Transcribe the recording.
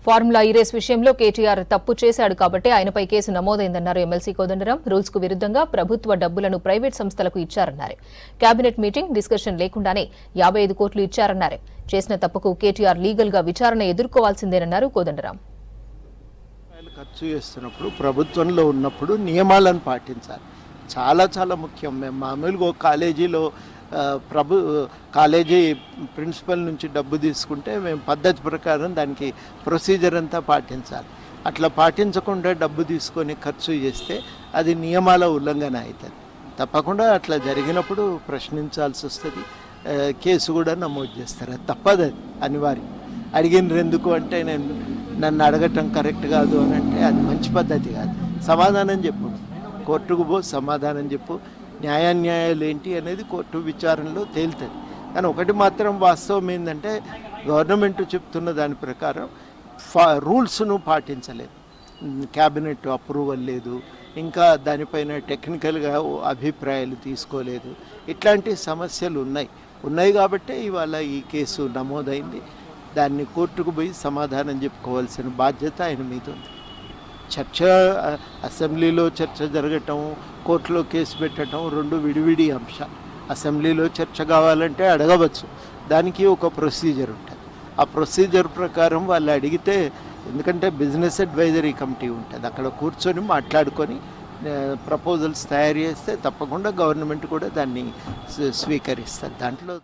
Formula ఈ race విషయంలో కేటీఆర్ తప్పు చేశాడు కాబట్టి ఆయనపై కేసు నమోదైందన్నారు ఎమ్మెల్సీ కోదండరాం. రూల్స్ కు విరుద్ధంగా ప్రభుత్వ డబ్బులను ప్రైవేట్ సంస్థలకు ఇచ్చారన్నారు. కేబినెట్ మీటింగ్ డిస్కషన్ లేకుండానే 55 కోట్లు ఇచ్చారన్నారు. చేసిన తప్పుకు కేటీఆర్ లీగల్ గా విచారణ ఎదుర్కోవాల్సిందేనన్నారు కోదండరాం. ఖర్చు చేస్తున్నప్పుడు ప్రభుత్వంలో ఉన్నప్పుడు నియమాలను పాటించాలి. చాలా చాలా ముఖ్యం. మేము మామూలుగా కాలేజీలో కాలేజీ ప్రిన్సిపల్ నుంచి డబ్బు తీసుకుంటే మేము పద్ధతి ప్రకారం దానికి ప్రొసీజర్ అంతా పాటించాలి. అట్లా పాటించకుండా డబ్బు తీసుకొని ఖర్చు చేస్తే అది నియమాల ఉల్లంఘన అవుతుంది. తప్పకుండా అట్లా జరిగినప్పుడు ప్రశ్నించాల్సి వస్తుంది. కేసు కూడా నమోదు చేస్తారు. అది తప్పదు, అది అనివార్యం. అడిగినరు ఎందుకు అంటే నన్ను అడగటం కరెక్ట్ కాదు అని అంటే అది మంచి పద్ధతి కాదు. సమాధానం చెప్పు, కోర్టుకు పో, సమాధానం చెప్పు. న్యాయాన్యాయాలు ఏంటి అనేది కోర్టు విచారణలో తేలుతుంది. కానీ ఒకటి మాత్రం వాస్తవం ఏంటంటే గవర్నమెంట్ చెప్తున్న దాని ప్రకారం రూల్స్ను పాటించలేదు. క్యాబినెట్ అప్రూవల్ లేదు, ఇంకా దానిపైన టెక్నికల్గా అభిప్రాయాలు తీసుకోలేదు. ఇట్లాంటి సమస్యలు ఉన్నాయి కాబట్టి ఇవాళ ఈ కేసు నమోదైంది. దాన్ని కోర్టుకు పోయి సమాధానం చెప్పుకోవాల్సిన బాధ్యత ఆయన మీద ఉంది. చర్చ, అసెంబ్లీలో చర్చ జరగటం, కోర్టులో కేసు పెట్టడం రెండు విడివిడి అంశాలు. అసెంబ్లీలో చర్చ కావాలంటే అడగవచ్చు, దానికి ఒక ప్రొసీజర్ ఉంటుంది. ఆ ప్రొసీజర్ ప్రకారం వాళ్ళు అడిగితే, ఎందుకంటే బిజినెస్ అడ్వైజరీ కమిటీ ఉంటుంది, అక్కడ కూర్చొని మాట్లాడుకొని ప్రపోజల్స్ తయారు చేస్తే తప్పకుండా గవర్నమెంట్ కూడా దాన్ని స్వీకరిస్తుంది. దాంట్లో